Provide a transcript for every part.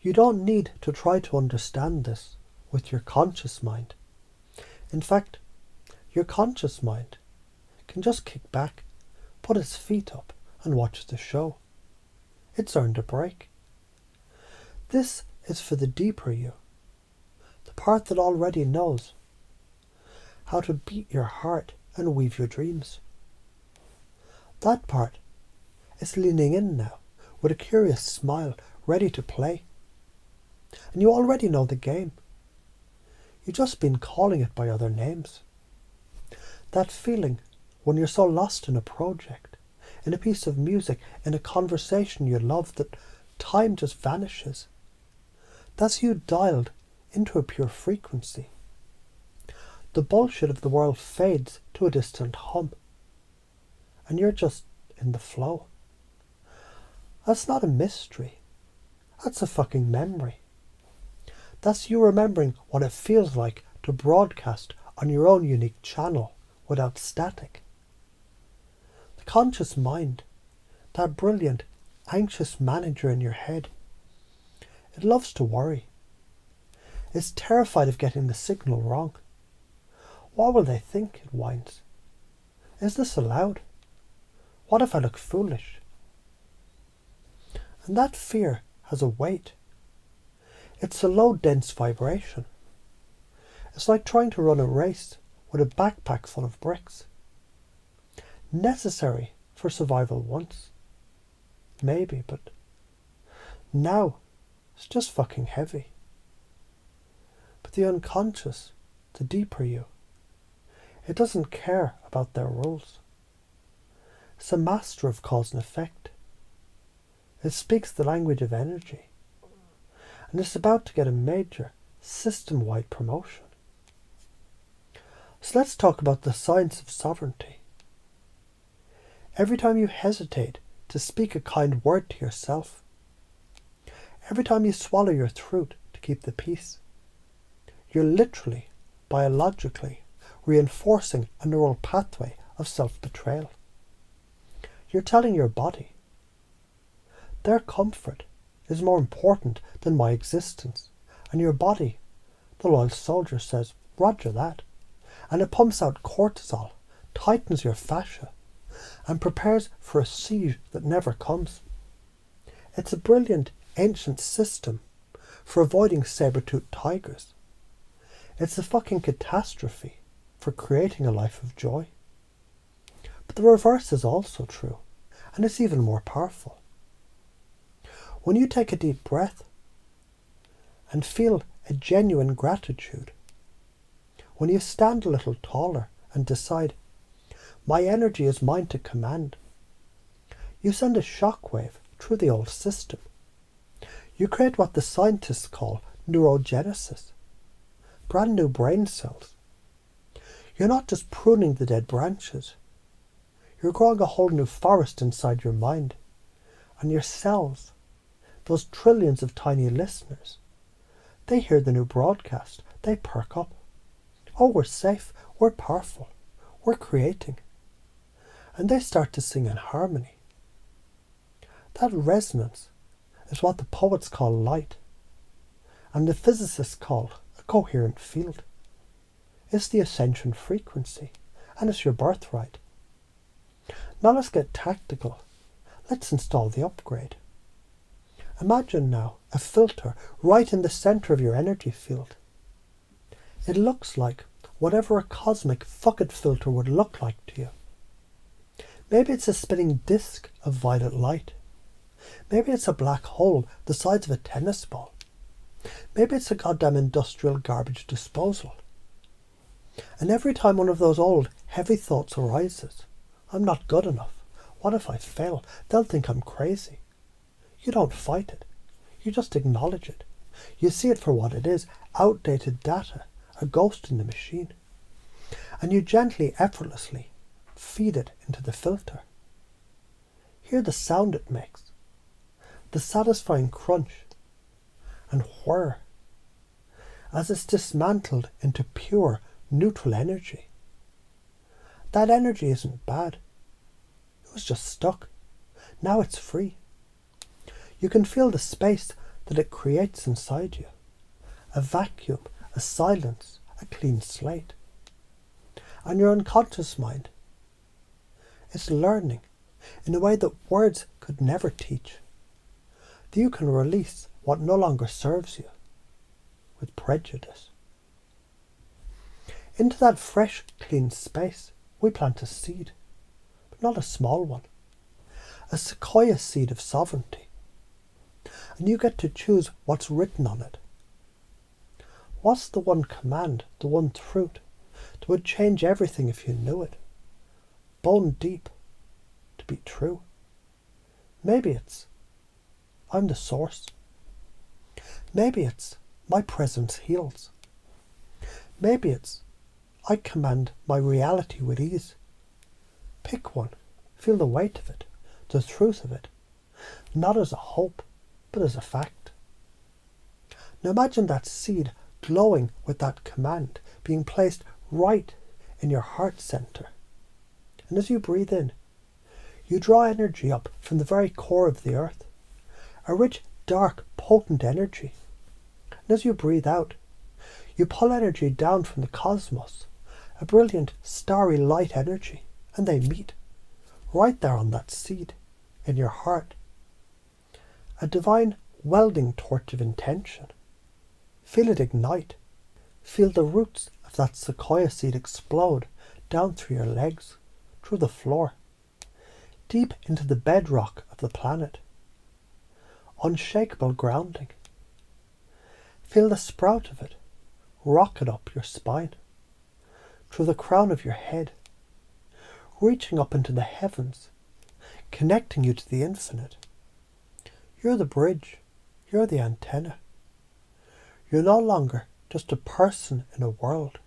You don't need to try to understand this with your conscious mind. In fact, your conscious mind can just kick back, put its feet up and watch the show. It's earned a break. This is for the deeper you, the part that already knows how to beat your heart and weave your dreams. That part is leaning in now with a curious smile, ready to play. And you already know the game. You've just been calling it by other names. That feeling when you're so lost in a project, in a piece of music, in a conversation you love that time just vanishes. That's you dialed into a pure frequency. The bullshit of the world fades to a distant hum. And you're just in the flow. That's not a mystery. That's a fucking memory. That's you remembering what it feels like to broadcast on your own unique channel without static. The conscious mind, that brilliant, anxious manager in your head, it loves to worry. It's terrified of getting the signal wrong. What will they think, it whines. Is this allowed? What if I look foolish? And that fear has a weight. It's a low, dense vibration. It's like trying to run a race with a backpack full of bricks. Necessary for survival once. Maybe, but now it's just fucking heavy. But the unconscious, the deeper you, it doesn't care about their rules. It's a master of cause and effect. It speaks the language of energy. And it's about to get a major, system-wide promotion. So let's talk about the science of sovereignty. Every time you hesitate to speak a kind word to yourself, every time you swallow your throat to keep the peace, you're literally, biologically, reinforcing a neural pathway of self-betrayal. You're telling your body, their comfort is more important than my existence. And your body, the loyal soldier, says, Roger that. And it pumps out cortisol, tightens your fascia, and prepares for a siege that never comes. It's a brilliant ancient system for avoiding saber-toothed tigers. It's a fucking catastrophe for creating a life of joy. But the reverse is also true, and it's even more powerful. When you take a deep breath and feel a genuine gratitude, when you stand a little taller and decide, my energy is mine to command, you send a shockwave through the old system. You create what the scientists call neurogenesis, brand new brain cells. You're not just pruning the dead branches. You're growing a whole new forest inside your mind. And your cells, those trillions of tiny listeners, they hear the new broadcast. They perk up. Oh, we're safe. We're powerful. We're creating. And they start to sing in harmony. That resonance is what the poets call light, and the physicists call a coherent field. It's the Ascension frequency, and it's your birthright. Now let's get tactical. Let's install the upgrade. Imagine now a filter right in the center of your energy field. It looks like whatever a cosmic fuck-it filter would look like to you. Maybe it's a spinning disc of violet light. Maybe it's a black hole the size of a tennis ball. Maybe it's a goddamn industrial garbage disposal. And every time one of those old, heavy thoughts arises, I'm not good enough. What if I fail? They'll think I'm crazy. You don't fight it. You just acknowledge it. You see it for what it is, outdated data, a ghost in the machine. And you gently, effortlessly feed it into the filter. Hear the sound it makes. The satisfying crunch and whir as it's dismantled into pure, neutral energy. That energy isn't bad. It was just stuck. Now it's free. You can feel the space that it creates inside you. A vacuum, a silence, a clean slate. And your unconscious mind is learning in a way that words could never teach. That you can release what no longer serves you with prejudice. Into that fresh, clean space, we plant a seed, but not a small one. A sequoia seed of sovereignty. And you get to choose what's written on it. What's the one command, the one truth that would change everything if you knew it? Bone deep, to be true. Maybe it's, I'm the source. Maybe it's, my presence heals. Maybe it's, I command my reality with ease. Pick one, feel the weight of it, the truth of it, not as a hope, but as a fact. Now imagine that seed glowing with that command being placed right in your heart center. And as you breathe in, you draw energy up from the very core of the earth, a rich, dark, potent energy. And as you breathe out, you pull energy down from the cosmos, a brilliant, starry light energy, and they meet, right there on that seed, in your heart. A divine welding torch of intention. Feel it ignite. Feel the roots of that sequoia seed explode down through your legs, through the floor, deep into the bedrock of the planet. Unshakable grounding. Feel the sprout of it rocket up your spine, through the crown of your head, reaching up into the heavens, connecting you to the infinite. You're the bridge. You're the antenna. You're no longer just a person in a world.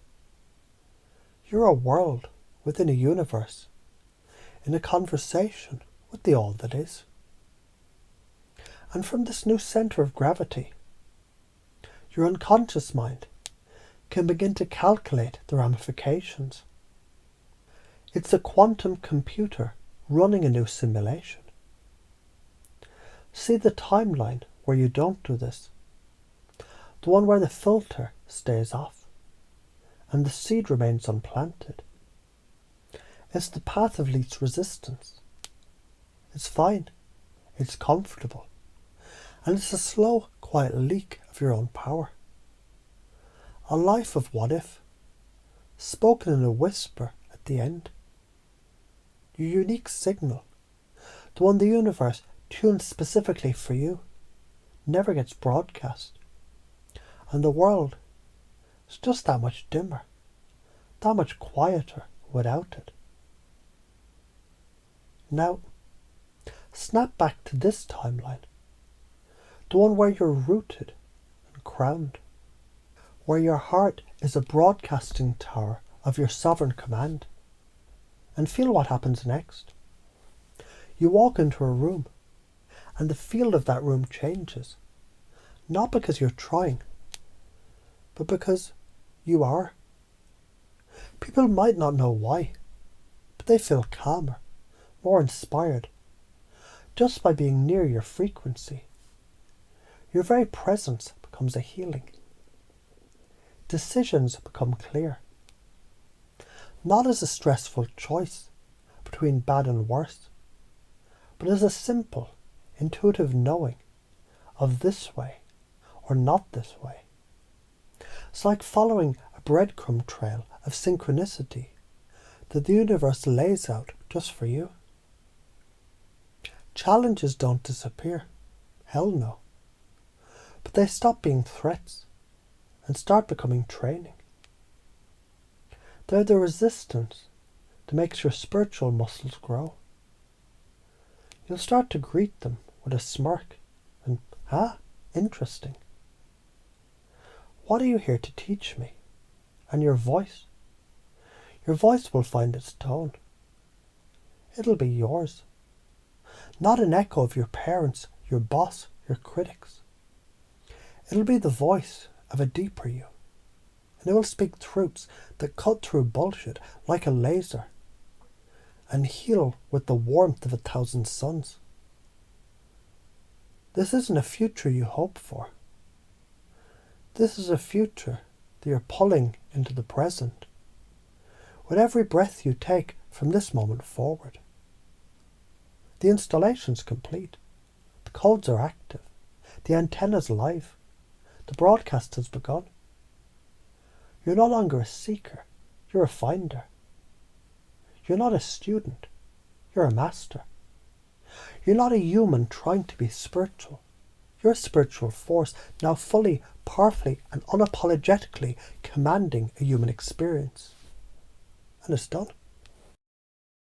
You're a world within a universe, in a conversation with the all that is. And from this new centre of gravity, your unconscious mind can begin to calculate the ramifications. It's a quantum computer running a new simulation. See the timeline where you don't do this. The one where the filter stays off and the seed remains unplanted. It's the path of least resistance. It's fine. It's comfortable. And it's a slow, quiet leak of your own power. A life of what if, spoken in a whisper at the end. Your unique signal, the one the universe tuned specifically for you, never gets broadcast. And the world is just that much dimmer, that much quieter without it. Now, snap back to this timeline, the one where you're rooted and crowned, where your heart is a broadcasting tower of your sovereign command, and feel what happens next. You walk into a room, and the field of that room changes, not because you're trying, but because you are. People might not know why, but they feel calmer, more inspired, just by being near your frequency. Your very presence becomes a healing. Decisions become clear, not as a stressful choice between bad and worse, but as a simple, intuitive knowing of this way or not this way. It's like following a breadcrumb trail of synchronicity that the universe lays out just for you. Challenges don't disappear. Hell no. But they stop being threats and start becoming training. They're the resistance that makes your spiritual muscles grow. You'll start to greet them with a smirk and, interesting. What are you here to teach me? And your voice will find its tone. It'll be yours. Not an echo of your parents, your boss, your critics. It'll be the voice of a deeper you. And it will speak truths that cut through bullshit like a laser and heal with the warmth of 1,000 suns. This isn't a future you hope for. This is a future that you're pulling into the present with every breath you take from this moment forward. The installation's complete. The codes are active. The antenna's live. The broadcast has begun. You're no longer a seeker. You're a finder. You're not a student. You're a master. You're not a human trying to be spiritual. You're a spiritual force now fully, powerfully and unapologetically commanding a human experience. And it's done.